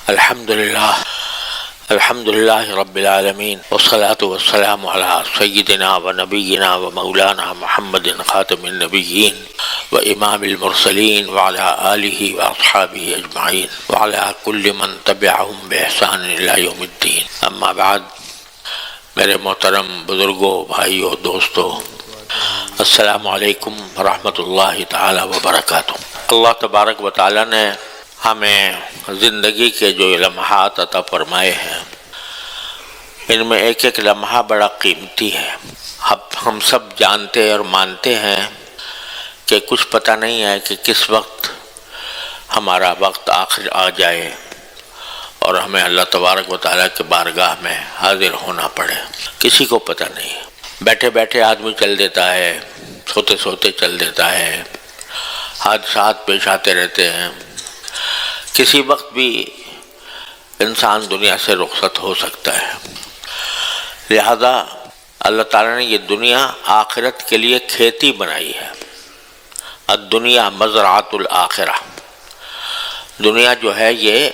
الحمد للہ رب العالمین والصلاة والسلام علی سیدنا و نبینا و مولانا محمد خاتم النبیین و امام المرسلین وعلی آلہ و اصحابہ اجمعین وعلی کل من تبعہم بإحسان الی یوم الدین. اما بعد، میرے محترم بزرگوں، بھائیوں، دوستوں، السلام علیکم ورحمۃ اللہ تعالی وبرکاتہ. اللہ تبارک و تعالی نے ہمیں زندگی کے جو لمحات عطا فرمائے ہیں، ان میں ایک ایک لمحہ بڑا قیمتی ہے. ہم سب جانتے اور مانتے ہیں کہ کچھ پتہ نہیں ہے کہ کس وقت ہمارا وقت آخر آ جائے اور ہمیں اللہ تبارک و تعالیٰ کے بارگاہ میں حاضر ہونا پڑے. کسی کو پتہ نہیں. بیٹھے بیٹھے آدمی چل دیتا ہے، سوتے سوتے چل دیتا ہے، حادثات پیش آتے رہتے ہیں. کسی وقت بھی انسان دنیا سے رخصت ہو سکتا ہے. لہذا اللہ تعالیٰ نے یہ دنیا آخرت کے لیے کھیتی بنائی ہے. الدنیا مزرعۃ الآخرہ. دنیا جو ہے یہ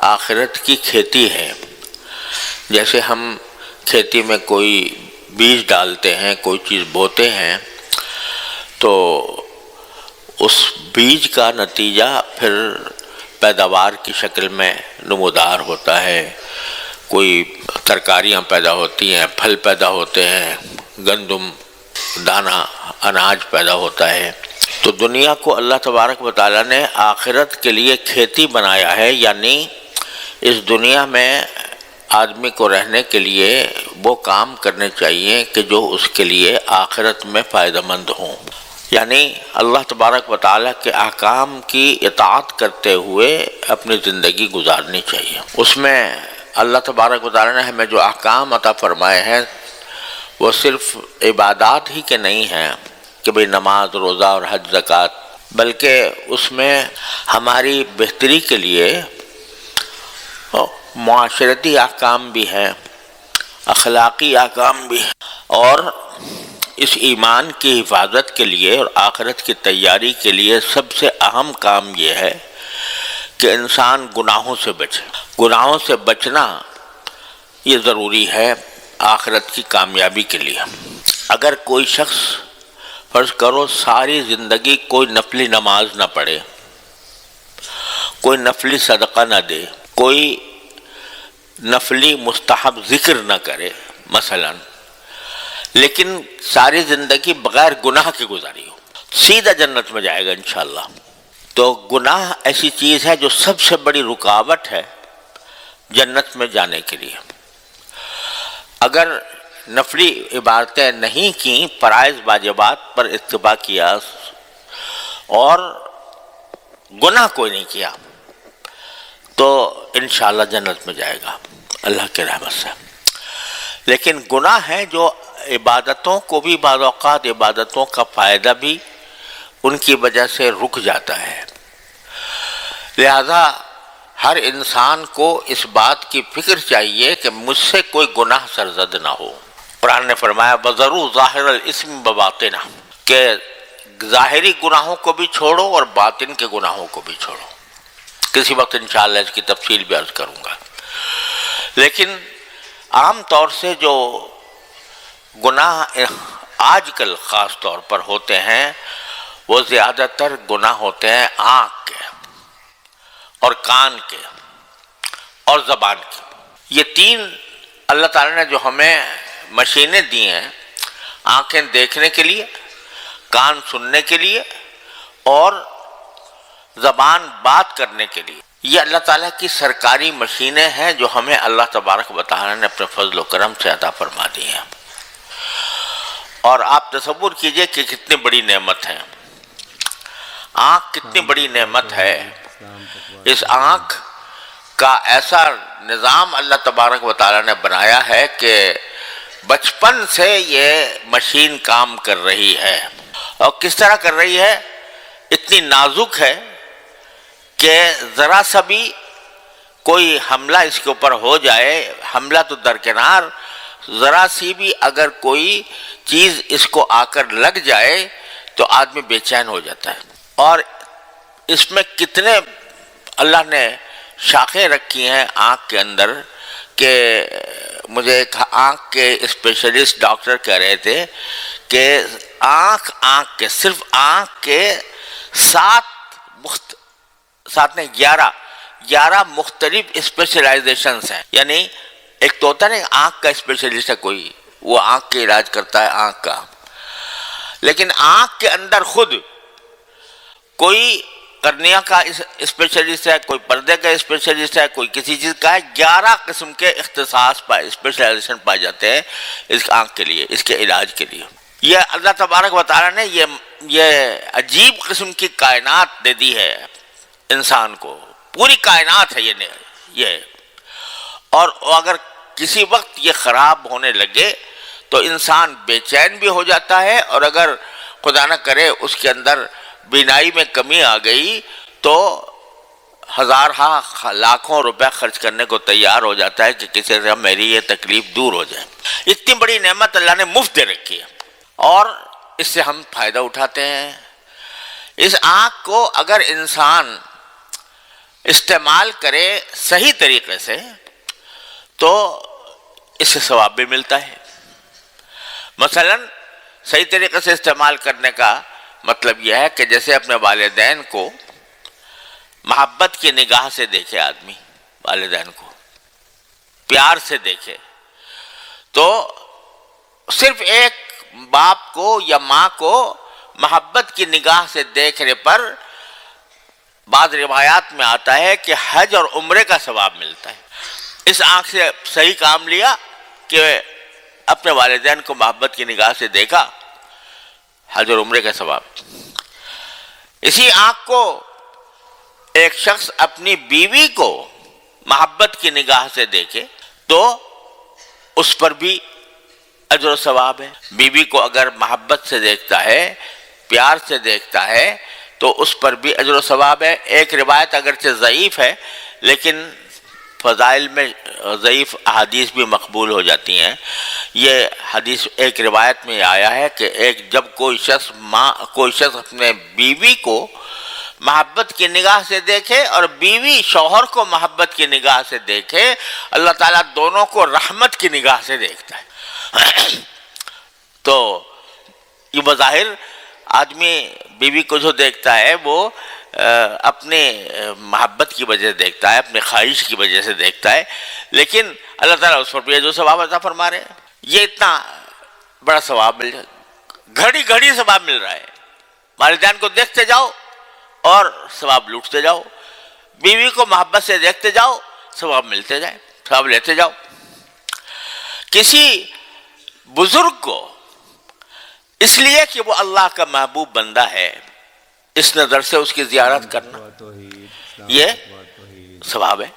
آخرت کی کھیتی ہے. جیسے ہم کھیتی میں کوئی بیج ڈالتے ہیں، کوئی چیز بوتے ہیں، تو اس بیج کا نتیجہ پھر پیداوار کی شکل میں نمودار ہوتا ہے. کوئی ترکاریاں پیدا ہوتی ہیں، پھل پیدا ہوتے ہیں، گندم، دانہ، اناج پیدا ہوتا ہے. تو دنیا کو اللہ تبارک و تعالیٰ نے آخرت کے لیے کھیتی بنایا ہے. یعنی اس دنیا میں آدمی کو رہنے کے لیے وہ کام کرنے چاہیے کہ جو اس کے لیے آخرت میں فائدہ مند ہوں. یعنی اللہ تبارک و تعالیٰ کے احکام کی اطاعت کرتے ہوئے اپنی زندگی گزارنی چاہیے. اس میں اللہ تبارک و تعالیٰ نے ہمیں جو احکام عطا فرمائے ہیں وہ صرف عبادات ہی کے نہیں ہیں کہ بھئی نماز، روزہ اور حج، زکوٰۃ، بلکہ اس میں ہماری بہتری کے لیے معاشرتی احکام بھی ہیں، اخلاقی احکام بھی ہیں. اور اس ایمان کی حفاظت کے لیے اور آخرت کی تیاری کے لیے سب سے اہم کام یہ ہے کہ انسان گناہوں سے بچے. گناہوں سے بچنا یہ ضروری ہے آخرت کی کامیابی کے لیے. اگر کوئی شخص فرض کرو ساری زندگی کوئی نفلی نماز نہ پڑھے، کوئی نفلی صدقہ نہ دے، کوئی نفلی مستحب ذکر نہ کرے مثلا، لیکن ساری زندگی بغیر گناہ کے گزاری ہو، سیدھا جنت میں جائے گا انشاءاللہ. تو گناہ ایسی چیز ہے جو سب سے بڑی رکاوٹ ہے جنت میں جانے کے لیے. اگر نفلی عبادتیں نہیں کیں، فرائض واجبات پر اتباع کیا اور گناہ کوئی نہیں کیا، تو انشاءاللہ جنت میں جائے گا اللہ کے رحمت سے. لیکن گناہ ہے جو عبادتوں کو بھی بعض اوقات عبادتوں کا فائدہ بھی ان کی وجہ سے رک جاتا ہے. لہذا ہر انسان کو اس بات کی فکر چاہیے کہ مجھ سے کوئی گناہ سرزد نہ ہو. قرآن نے فرمایا وَذَرُوا ظَاهِرَ الْإِثْمِ وَبَاطِنَهُ، کہ ظاہری گناہوں کو بھی چھوڑو اور باطن کے گناہوں کو بھی چھوڑو. کسی وقت انشاءاللہ اس کی تفصیل بھی عرض کروں گا. لیکن عام طور سے جو گناہ آج کل خاص طور پر ہوتے ہیں وہ زیادہ تر گناہ ہوتے ہیں آنکھ کے اور کان کے اور زبان کے. یہ تین اللہ تعالیٰ نے جو ہمیں مشینیں دی ہیں، آنکھیں دیکھنے کے لیے، کان سننے کے لیے اور زبان بات کرنے کے لیے، یہ اللہ تعالیٰ کی سرکاری مشینیں ہیں جو ہمیں اللہ تبارک و تعالیٰ نے اپنے فضل و کرم سے عطا فرما دی ہیں. اور آپ تصور کیجئے کہ کتنی بڑی نعمت ہے. آنکھ کتنی بڑی نعمت ہے. اس آنکھ کا ایسا نظام اللہ تبارک و تعالیٰ نے بنایا ہے کہ بچپن سے یہ مشین کام کر رہی ہے. اور کس طرح کر رہی ہے؟ اتنی نازک ہے کہ ذرا سا بھی کوئی حملہ اس کے اوپر ہو جائے، حملہ تو درکنار، ذرا سی بھی اگر کوئی چیز اس کو آ کر لگ جائے تو آدمی بے چین ہو جاتا ہے. اور اس میں کتنے اللہ نے شاخیں رکھی ہیں آنکھ کے اندر کہ مجھے ایک آنکھ کے اسپیشلسٹ ڈاکٹر کہہ رہے تھے کہ آنکھ کے صرف آنکھ کے 11 مختلف اسپیشلائزیشنز ہیں. یعنی ایک تو ہوتا ہے نا آنکھ کا اسپیشلسٹ ہے کوئی، وہ آنکھ کے علاج کرتا ہے آنکھ کا، لیکن آنکھ کے اندر خود کوئی کرنیا کا اسپیشلسٹ ہے، کوئی پردے کا اسپیشلسٹ ہے، کوئی کسی چیز کا ہے. 11 قسم کے اختصاص اسپیشلائزیشن پائے جاتے ہیں اس آنکھ کے لیے، اس کے علاج کے لیے. یہ اللہ تبارک و تعالیٰ نے یہ عجیب قسم کی کائنات دے دی ہے انسان کو، پوری کائنات ہے یہ. اور اگر کسی وقت یہ خراب ہونے لگے تو انسان بے چین بھی ہو جاتا ہے، اور اگر خدا نہ کرے اس کے اندر بینائی میں کمی آ گئی تو ہزارہ لاکھوں روپے خرچ کرنے کو تیار ہو جاتا ہے کہ کسی سے میری یہ تکلیف دور ہو جائے. اتنی بڑی نعمت اللہ نے مفت دے رکھی ہے اور اس سے ہم فائدہ اٹھاتے ہیں. اس آنکھ کو اگر انسان استعمال کرے صحیح طریقے سے تو اس سے ثواب بھی ملتا ہے. مثلا صحیح طریقے سے استعمال کرنے کا مطلب یہ ہے کہ جیسے اپنے والدین کو محبت کی نگاہ سے دیکھے آدمی، والدین کو پیار سے دیکھے، تو صرف ایک باپ کو یا ماں کو محبت کی نگاہ سے دیکھنے پر بعض روایات میں آتا ہے کہ حج اور عمرے کا ثواب ملتا ہے. اس آنکھ سے صحیح کام لیا کہ اپنے والدین کو محبت کی نگاہ سے دیکھا، حج اور عمرے کا ثواب. اسی آنکھ کو ایک شخص اپنی بیوی کو محبت کی نگاہ سے دیکھے تو اس پر بھی اجر و ثواب ہے. بیوی کو اگر محبت سے دیکھتا ہے، پیار سے دیکھتا ہے تو اس پر بھی اجر و ثواب ہے. ایک روایت اگرچہ ضعیف ہے لیکن فضائل میں ضعیف احادیث بھی مقبول ہو جاتی ہیں. یہ حدیث ایک روایت میں آیا ہے کہ جب کوئی شخص اپنے بیوی کو محبت کی نگاہ سے دیکھے اور بیوی شوہر کو محبت کی نگاہ سے دیکھے، اللہ تعالیٰ دونوں کو رحمت کی نگاہ سے دیکھتا ہے. تو یہ بظاہر آدمی بیوی کو جو دیکھتا ہے وہ اپنے محبت کی وجہ سے دیکھتا ہے، اپنے خواہش کی وجہ سے دیکھتا ہے، لیکن اللہ تعالیٰ اس پر بھی جو ثواب عطا فرما رہے ہیں. یہ اتنا بڑا ثواب مل جائے، گھڑی گھڑی ثواب مل رہا ہے. والدین کو دیکھتے جاؤ اور ثواب لوٹتے جاؤ، بیوی کو محبت سے دیکھتے جاؤ، ثواب ملتے جائے، ثواب لیتے جاؤ. کسی بزرگ کو اس لیے کہ وہ اللہ کا محبوب بندہ ہے، اس نظر سے اس کی زیارت کرنا یہ ثواب ہے.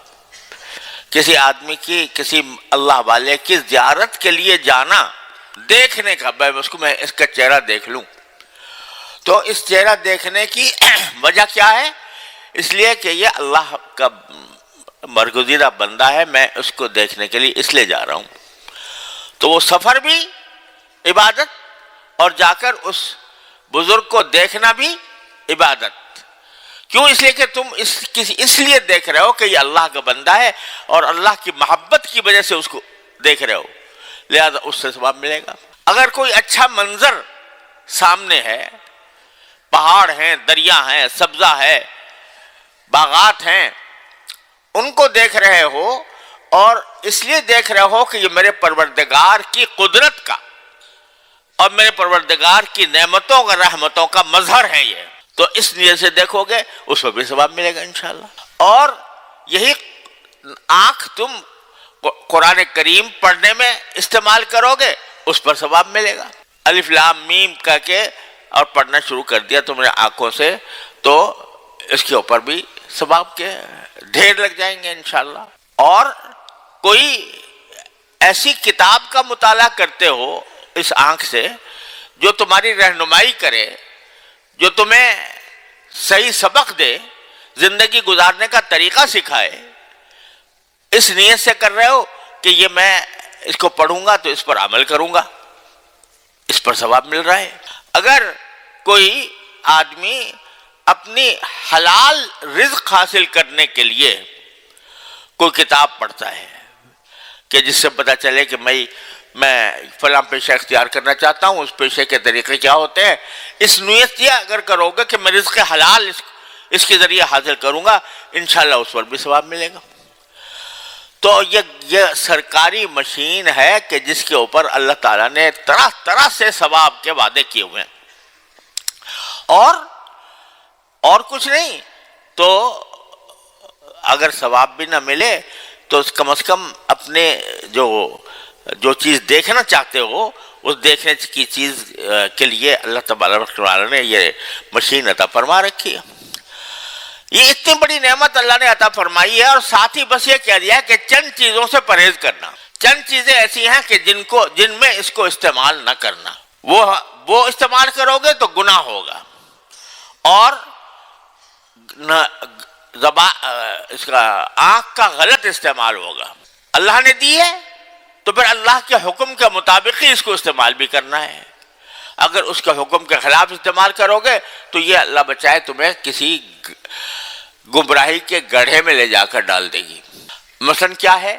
کسی آدمی کی، کسی اللہ والے کی زیارت کے لیے جانا، دیکھنے کا، میں اس کا چہرہ دیکھ لوں، تو اس چہرہ دیکھنے کی وجہ کیا ہے؟ اس لیے کہ یہ اللہ کا برگزیدہ بندہ ہے، میں اس کو دیکھنے کے لیے اس لیے جا رہا ہوں. تو وہ سفر بھی عبادت اور جا کر اس بزرگ کو دیکھنا بھی عبادت. کیوں؟ اس لیے کہ تم اس لیے دیکھ رہے ہو کہ یہ اللہ کا بندہ ہے اور اللہ کی محبت کی وجہ سے اس کو دیکھ رہے ہو، لہذا اس سے ثواب ملے گا. اگر کوئی اچھا منظر سامنے ہے، پہاڑ ہیں، دریا ہیں، سبزہ ہے، باغات ہیں، ان کو دیکھ رہے ہو اور اس لیے دیکھ رہے ہو کہ یہ میرے پروردگار کی قدرت کا اور میرے پروردگار کی نعمتوں کا، رحمتوں کا مظہر ہے یہ، تو اس نیت سے دیکھو گے اس پر بھی ثواب ملے گا انشاءاللہ. اور یہی آنکھ تم قرآن کریم پڑھنے میں استعمال کرو گے، اس پر ثواب ملے گا. الف لام میم کہہ کے اور پڑھنا شروع کر دیا تم نے آنکھوں سے تو اس کے اوپر بھی ثواب کے ڈھیر لگ جائیں گے انشاءاللہ. اور کوئی ایسی کتاب کا مطالعہ کرتے ہو اس آنکھ سے جو تمہاری رہنمائی کرے، جو تمہیں صحیح سبق دے، زندگی گزارنے کا طریقہ سکھائے، اس نیت سے کر رہے ہو کہ یہ میں اس کو پڑھوں گا تو اس پر عمل کروں گا، اس پر ثواب مل رہا ہے. اگر کوئی آدمی اپنی حلال رزق حاصل کرنے کے لیے کوئی کتاب پڑھتا ہے کہ جس سے پتہ چلے کہ میں فلاں پیشہ اختیار کرنا چاہتا ہوں، اس پیشے کے طریقے کیا ہوتے ہیں، اس نیت یہ اگر کرو گے کہ میں رزق حلال اس کے ذریعے حاصل کروں گا، انشاءاللہ اس پر بھی ثواب ملے گا۔ تو یہ سرکاری مشین ہے کہ جس کے اوپر اللہ تعالیٰ نے طرح طرح سے ثواب کے وعدے کیے ہوئے ہیں، اور کچھ نہیں تو اگر ثواب بھی نہ ملے تو کم از کم اپنے جو چیز دیکھنا چاہتے ہو اس دیکھنے کی چیز کے لیے اللہ تبارک و تعالیٰ نے یہ مشین عطا فرما رکھی ہے۔ یہ اتنی بڑی نعمت اللہ نے عطا فرمائی ہے، اور ساتھ ہی بس یہ کہہ دیا ہے کہ چند چیزوں سے پرہیز کرنا، چند چیزیں ایسی ہیں کہ جن میں اس کو استعمال نہ کرنا، وہ استعمال کرو گے تو گناہ ہوگا، اور اس کا آنکھ کا غلط استعمال ہوگا۔ اللہ نے دی ہے تو پھر اللہ کے حکم کے مطابق ہی اس کو استعمال بھی کرنا ہے۔ اگر اس کے حکم کے خلاف استعمال کرو گے تو یہ اللہ بچائے تمہیں کسی گمراہی کے گڑھے میں لے جا کر ڈال دے گی۔ مثلاً کیا ہے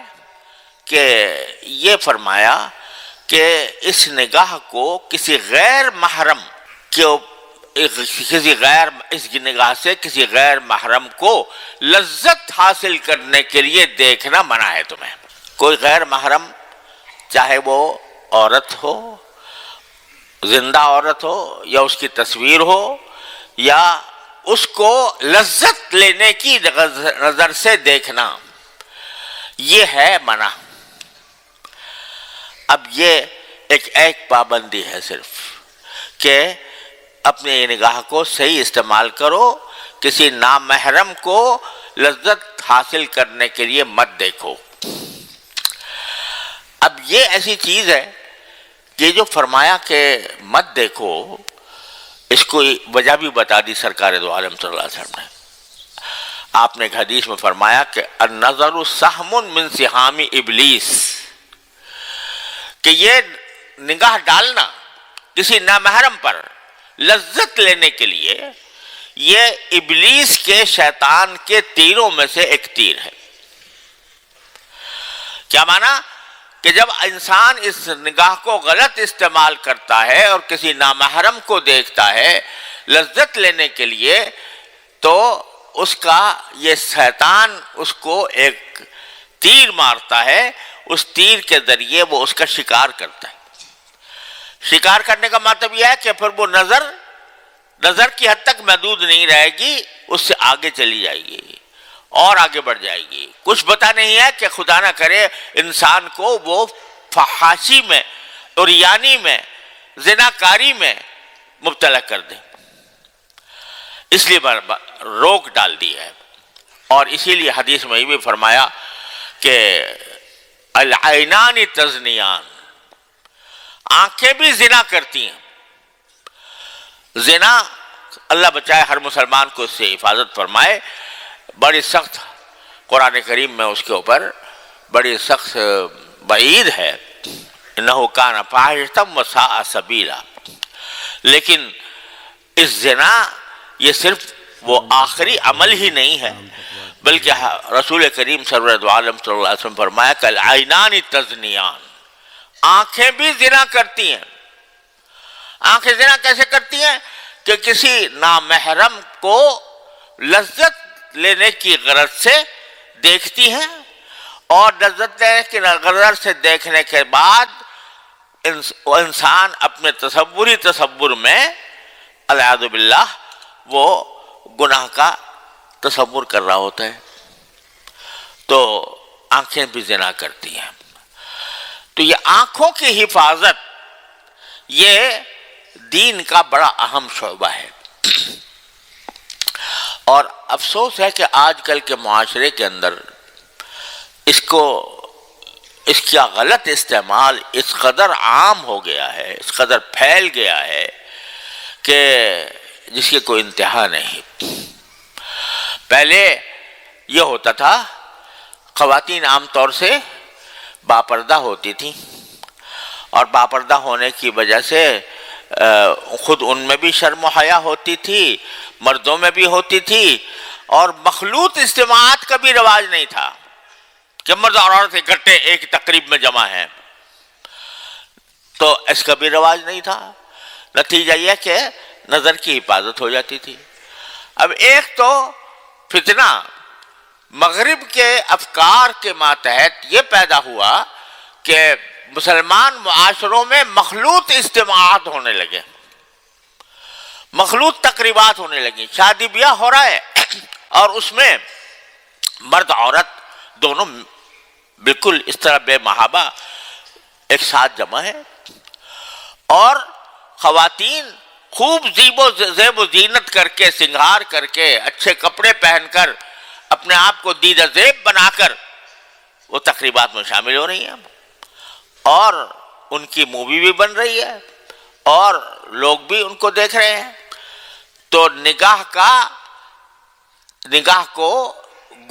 کہ یہ فرمایا کہ اس نگاہ کو کسی غیر محرم اس نگاہ سے کسی غیر محرم کو لذت حاصل کرنے کے لیے دیکھنا منع ہے تمہیں۔ کوئی غیر محرم چاہے وہ عورت ہو، زندہ عورت ہو، یا اس کی تصویر ہو، یا اس کو لذت لینے کی نظر سے دیکھنا، یہ ہے منع۔ اب یہ ایک پابندی ہے صرف کہ اپنے نگاہ کو صحیح استعمال کرو، کسی نامحرم کو لذت حاصل کرنے کے لیے مت دیکھو۔ اب یہ ایسی چیز ہے کہ جو فرمایا کہ مت دیکھو، اس کو وجہ بھی بتا دی سرکار دو عالم صلی اللہ علیہ وسلم نے۔ آپ نے ایک حدیث میں فرمایا کہ النظر سہم من سہام ابلیس، کہ یہ نگاہ ڈالنا کسی نامحرم پر لذت لینے کے لیے، یہ ابلیس کے شیطان کے تیروں میں سے ایک تیر ہے۔ کیا معنی؟ کہ جب انسان اس نگاہ کو غلط استعمال کرتا ہے اور کسی نامحرم کو دیکھتا ہے لذت لینے کے لیے، تو اس کا یہ شیطان اس کو ایک تیر مارتا ہے، اس تیر کے ذریعے وہ اس کا شکار کرتا ہے۔ شکار کرنے کا مطلب یہ ہے کہ پھر وہ نظر کی حد تک محدود نہیں رہے گی، اس سے آگے چلی جائے گی اور آگے بڑھ جائے گی۔ کچھ پتہ نہیں ہے کہ خدا نہ کرے انسان کو وہ فحاشی میں، عریانی میں، زناکاری میں مبتلا کر دے، اس لیے روک ڈال دی ہے۔ اور اسی لیے حدیث میں یہ بھی فرمایا کہ العینان تزنیان، آنکھیں بھی زنا کرتی ہیں۔ زنا اللہ بچائے ہر مسلمان کو اس سے حفاظت فرمائے، بڑی سخت قرآن کریم میں اس کے اوپر بڑی سخت وعید ہے، انہ کان فاحشۃ وساء سبیلا۔ لیکن اس زنا یہ صرف وہ آخری عمل ہی نہیں ہے، بلکہ رسول کریم سرور عالم صلی اللہ علیہ وسلم فرمایا کہ العینان تزنیان، آنکھیں بھی زنا کرتی ہیں۔ آنکھیں زنا کیسے کرتی ہیں؟ کہ کسی نامحرم کو لذت لینے کی غرض سے دیکھتی ہیں، اور لذت لینے کی غرض سے دیکھنے کے بعد انسان اپنے تصور میں والعیاذ باللہ وہ گناہ کا تصور کر رہا ہوتا ہے، تو آنکھیں بھی زنا کرتی ہیں۔ تو یہ آنکھوں کی حفاظت یہ دین کا بڑا اہم شعبہ ہے، اور افسوس ہے کہ آج کل کے معاشرے کے اندر اس کا غلط استعمال اس قدر عام ہو گیا ہے، اس قدر پھیل گیا ہے کہ جس کی کوئی انتہا نہیں۔ پہلے یہ ہوتا تھا، خواتین عام طور سے باپردہ ہوتی تھیں، اور باپردہ ہونے کی وجہ سے خود ان میں بھی شرم و حیا ہوتی تھی، مردوں میں بھی ہوتی تھی، اور مخلوط اجتماعات کا بھی رواج نہیں تھا۔ کہ مرد اور عورت اکٹھے ایک تقریب میں جمع ہیں، تو اس کا بھی رواج نہیں تھا۔ نتیجہ یہ کہ نظر کی حفاظت ہو جاتی تھی۔ اب ایک تو فتنہ مغرب کے افکار کے ماتحت یہ پیدا ہوا کہ مسلمان معاشروں میں مخلوط اجتماعات ہونے لگے، مخلوط تقریبات ہونے لگیں، شادی بیاہ ہو رہا ہے اور اس میں مرد عورت دونوں بالکل اس طرح بے محابہ ایک ساتھ جمع ہے، اور خواتین خوب زیب و زینت کر کے، سنگھار کر کے، اچھے کپڑے پہن کر، اپنے آپ کو دیدہ زیب بنا کر وہ تقریبات میں شامل ہو رہی ہیں، اور ان کی مووی بھی بن رہی ہے اور لوگ بھی ان کو دیکھ رہے ہیں۔ تو نگاہ کو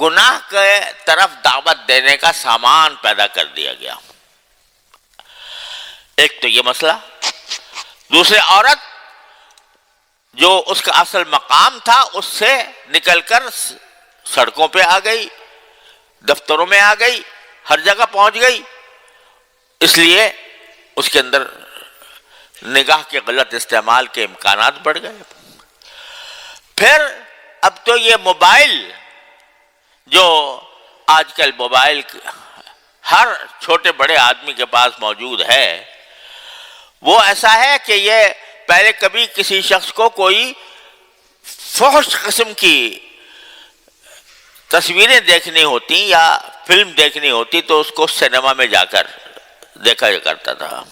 گناہ کے طرف دعوت دینے کا سامان پیدا کر دیا گیا۔ ایک تو یہ مسئلہ، دوسرے عورت جو اس کا اصل مقام تھا اس سے نکل کر سڑکوں پہ آ گئی، دفتروں میں آ گئی، ہر جگہ پہنچ گئی، اس لیے اس کے اندر نگاہ کے غلط استعمال کے امکانات بڑھ گئے۔ پھر اب تو یہ موبائل، جو آج کل موبائل ہر چھوٹے بڑے آدمی کے پاس موجود ہے، وہ ایسا ہے کہ یہ پہلے کبھی کسی شخص کو کوئی فحش قسم کی تصویریں دیکھنی ہوتی یا فلم دیکھنی ہوتی تو اس کو سینما میں جا کر دیکھا کرتا تھا،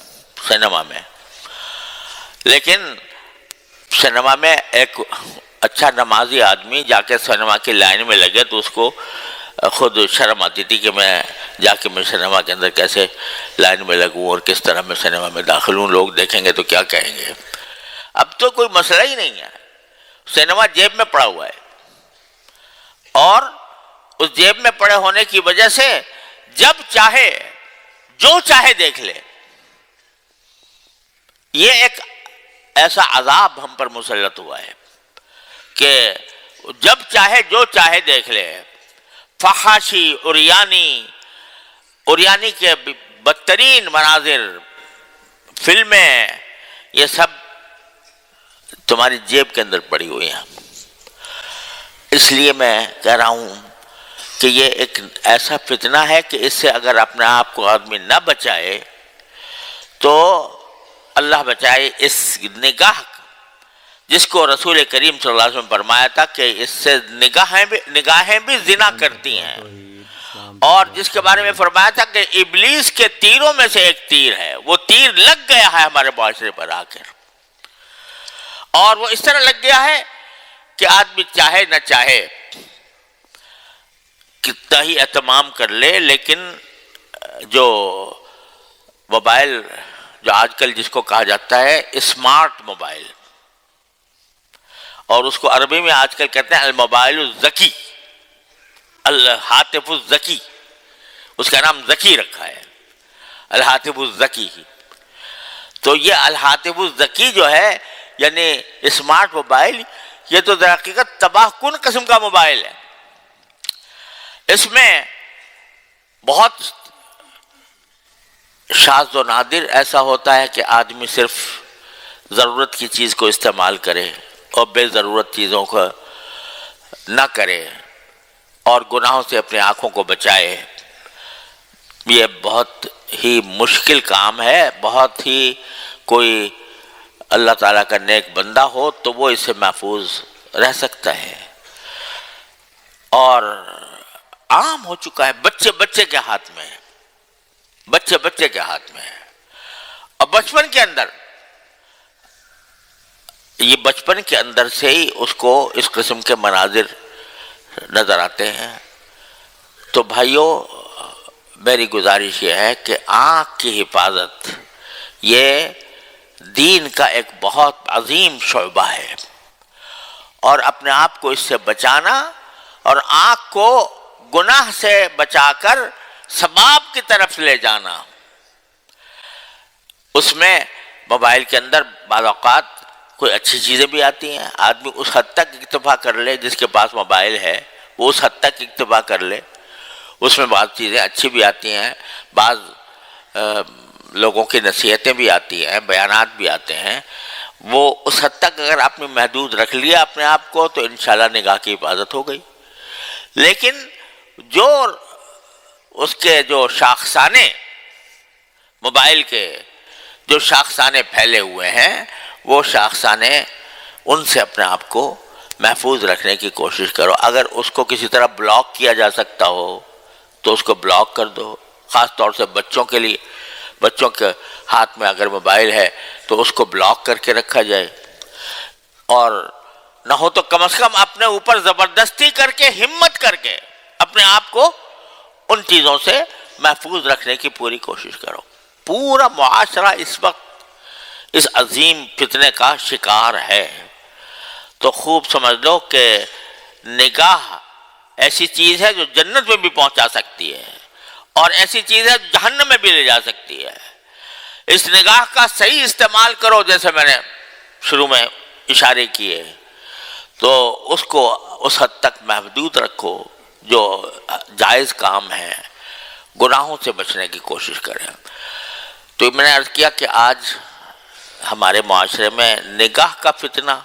سینما میں۔ لیکن سینما میں ایک اچھا نمازی آدمی جا کے سینما کی لائن میں لگے تو اس کو خود شرم آتی تھی کہ میں جا کے میں سینما کے اندر کیسے لائن میں لگوں اور کس طرح میں سینما میں داخل ہوں، لوگ دیکھیں گے تو کیا کہیں گے۔ اب تو کوئی مسئلہ ہی نہیں ہے، سینما جیب میں پڑا ہوا ہے، اور اس جیب میں پڑے ہونے کی وجہ سے جب چاہے جو چاہے دیکھ لے۔ یہ ایک ایسا عذاب ہم پر مسلط ہوا ہے کہ جب چاہے جو چاہے دیکھ لے۔ فحاشی، اوریانی کے بدترین مناظر، فلمیں، یہ سب تمہاری جیب کے اندر پڑی ہوئی ہیں۔ اس لیے میں کہہ رہا ہوں کہ یہ ایک ایسا فتنہ ہے کہ اس سے اگر اپنے آپ کو آدمی نہ بچائے تو اللہ بچائے اس نگاہ، جس کو رسول کریم صلی اللہ علیہ وسلم فرمایا تھا کہ اس سے نگاہیں بھی زنا کرتی ہیں، اور جس کے بارے میں فرمایا تھا کہ ابلیس کے تیروں میں سے ایک تیر ہے، وہ تیر لگ گیا ہے ہمارے معاشرے پر آ کر، اور وہ اس طرح لگ گیا ہے کہ آدمی چاہے نہ چاہے کتنا ہی اہتمام کر لے، لیکن جو موبائل، جو آج کل جس کو کہا جاتا ہے اسمارٹ موبائل، اور اس کو عربی میں آج کل کہتے ہیں الموبائل الذکی، الہاتف الذکی، اس کا نام ذکی رکھا ہے، الہاتف الذکی۔ تو یہ الہاتف الذکی جو ہے، یعنی اسمارٹ موبائل، یہ تو در حقیقت تباہ کن قسم کا موبائل ہے۔ اس میں بہت شاذ و نادر ایسا ہوتا ہے کہ آدمی صرف ضرورت کی چیز کو استعمال کرے اور بے ضرورت چیزوں کو نہ کرے، اور گناہوں سے اپنی آنکھوں کو بچائے۔ یہ بہت ہی مشکل کام ہے، بہت ہی کوئی اللہ تعالیٰ کا نیک بندہ ہو تو وہ اس سے محفوظ رہ سکتا ہے، اور عام ہو چکا ہے، بچے کے ہاتھ میں، بچے کے ہاتھ میں ہے۔ اور بچپن کے اندر سے ہی اس کو اس قسم کے مناظر نظر آتے ہیں۔ تو بھائیوں، میری گزارش یہ ہے کہ آنکھ کی حفاظت یہ دین کا ایک بہت عظیم شعبہ ہے، اور اپنے آپ کو اس سے بچانا اور آنکھ کو گناہ سے بچا کر ثواب کی طرف لے جانا، اس میں موبائل کے اندر بعض اوقات کوئی اچھی چیزیں بھی آتی ہیں، آدمی اس حد تک اکتفا کر لے، جس کے پاس موبائل ہے وہ اس حد تک اکتفا کر لے، اس میں بعض چیزیں اچھی بھی آتی ہیں، بعض لوگوں کی نصیحتیں بھی آتی ہیں، بیانات بھی آتے ہیں. وہ اس حد تک اگر آپ نے محدود رکھ لیا اپنے آپ کو تو انشاءاللہ نگاہ کی حفاظت ہو گئی. لیکن جو اس کے جو شاخسانے، موبائل کے جو شاخسانے پھیلے ہوئے ہیں، وہ شاخسانے ان سے اپنے آپ کو محفوظ رکھنے کی کوشش کرو. اگر اس کو کسی طرح بلاک کیا جا سکتا ہو تو اس کو بلاک کر دو. خاص طور سے بچوں کے لیے، بچوں کے ہاتھ میں اگر موبائل ہے تو اس کو بلاک کر کے رکھا جائے، اور نہ ہو تو کم از کم اپنے اوپر زبردستی کر کے، ہمت کر کے اپنے آپ کو ان چیزوں سے محفوظ رکھنے کی پوری کوشش کرو. پورا معاشرہ اس وقت اس عظیم فتنے کا شکار ہے. تو خوب سمجھ لو کہ نگاہ ایسی چیز ہے جو جنت میں بھی پہنچا سکتی ہے، اور ایسی چیز ہے جو جہنم میں بھی لے جا سکتی ہے. اس نگاہ کا صحیح استعمال کرو، جیسے میں نے شروع میں اشارے کیے، تو اس کو اس حد تک محدود رکھو جو جائز کام ہے، گناہوں سے بچنے کی کوشش کریں. تو میں نے عرض کیا کہ آج ہمارے معاشرے میں نگاہ کا فتنہ،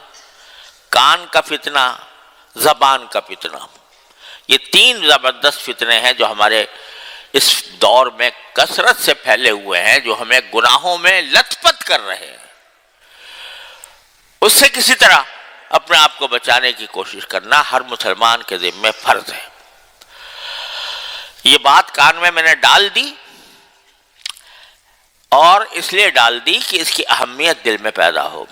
کان کا فتنہ، زبان کا فتنہ، یہ تین زبردست فتنے ہیں جو ہمارے اس دور میں کثرت سے پھیلے ہوئے ہیں، جو ہمیں گناہوں میں لت پت کر رہے ہیں. اس سے کسی طرح اپنے آپ کو بچانے کی کوشش کرنا ہر مسلمان کے ذمہ فرض ہے. یہ بات کان میں نے ڈال دی، اور اس لیے ڈال دی کہ اس کی اہمیت دل میں پیدا ہو.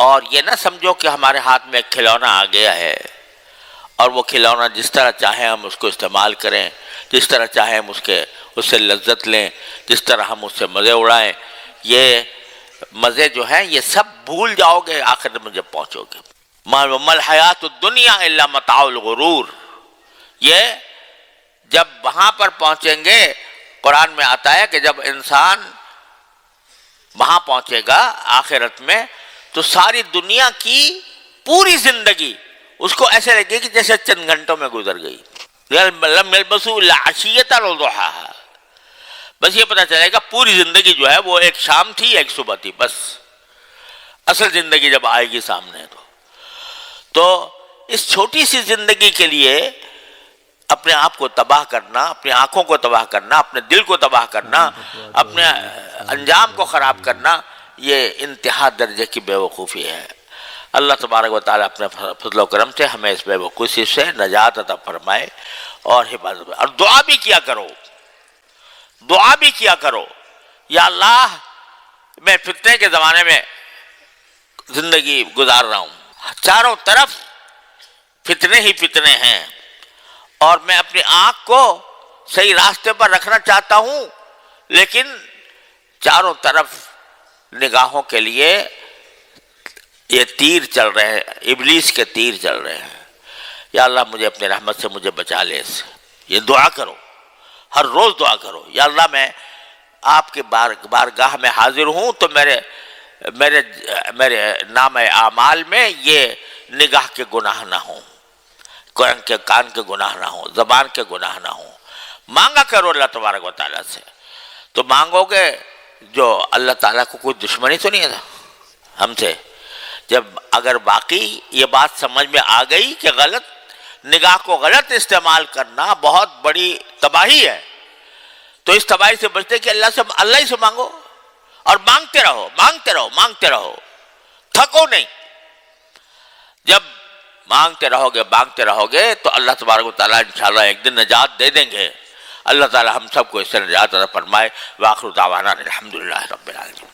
اور یہ نہ سمجھو کہ ہمارے ہاتھ میں ایک کھلونا آ گیا ہے اور وہ کھلونا جس طرح چاہیں ہم اس کو استعمال کریں، جس طرح چاہیں ہم اس سے لذت لیں، جس طرح ہم اس سے مزے اڑائیں. یہ مزے جو ہیں یہ سب بھول جاؤ گے آخر میں جب پہنچو گے. ما الحیات الدنیا الا متاع الغرور. یہ جب وہاں پر پہنچیں گے، قرآن میں آتا ہے کہ جب انسان وہاں پہنچے گا آخرت میں تو ساری دنیا کی پوری زندگی اس کو ایسے لگے کہ جیسے چند گھنٹوں میں گزر گئی. لم يلبثوا الا عشیۃ او ضحاها. بس یہ پتہ چلے گا پوری زندگی جو ہے وہ ایک شام تھی، ایک صبح تھی. بس اصل زندگی جب آئے گی سامنے تو اس چھوٹی سی زندگی کے لیے اپنے آپ کو تباہ کرنا، اپنی آنکھوں کو تباہ کرنا، اپنے دل کو تباہ کرنا، اپنے انجام کو خراب کرنا، یہ انتہا درجے کی بے وقوفی ہے. اللہ تبارک و تعالیٰ اپنے فضل و کرم سے ہمیں اس بے وقوفی سے نجات عطا فرمائے اور حفاظت. اور دعا بھی کیا کرو، دعا بھی کیا کرو، یا اللہ میں فتنے کے زمانے میں زندگی گزار رہا ہوں، چاروں طرف فتنے ہی فتنے ہیں، اور میں اپنی آنکھ کو صحیح راستے پر رکھنا چاہتا ہوں، لیکن چاروں طرف نگاہوں کے لیے یہ تیر چل رہے ہیں، ابلیس کے تیر چل رہے ہیں. یا اللہ مجھے اپنی رحمت سے مجھے بچا لے اس سے. یہ دعا کرو، ہر روز دعا کرو، یا اللہ میں آپ کے بارگاہ میں حاضر ہوں تو میرے نام اعمال میں یہ نگاہ کے گناہ نہ ہوں، کان کے گناہ نہ ہوں، زبان کے گناہ نہ ہوں. مانگا کرو اللہ تبارک و تعالیٰ سے. تو مانگو گے جو اللہ تعالیٰ کو کوئی دشمنی تو نہیں ہے ہم سے. جب اگر واقعی یہ بات سمجھ میں آ گئی کہ غلط نگاہ کو غلط استعمال کرنا بہت بڑی تباہی ہے، تو اس تباہی سے بچتے کہ اللہ ہی سے مانگو، اور مانگتے رہو، مانگتے رہو، مانگتے رہو، تھکو نہیں. جب مانگتے رہو گے تو اللہ تبارک و تعالیٰ انشاءاللہ ایک دن نجات دے دیں گے. اللہ تعالیٰ ہم سب کو اس سے نجات عطا فرمائے. وآخر دعوانا الحمدللہ رب العالمین.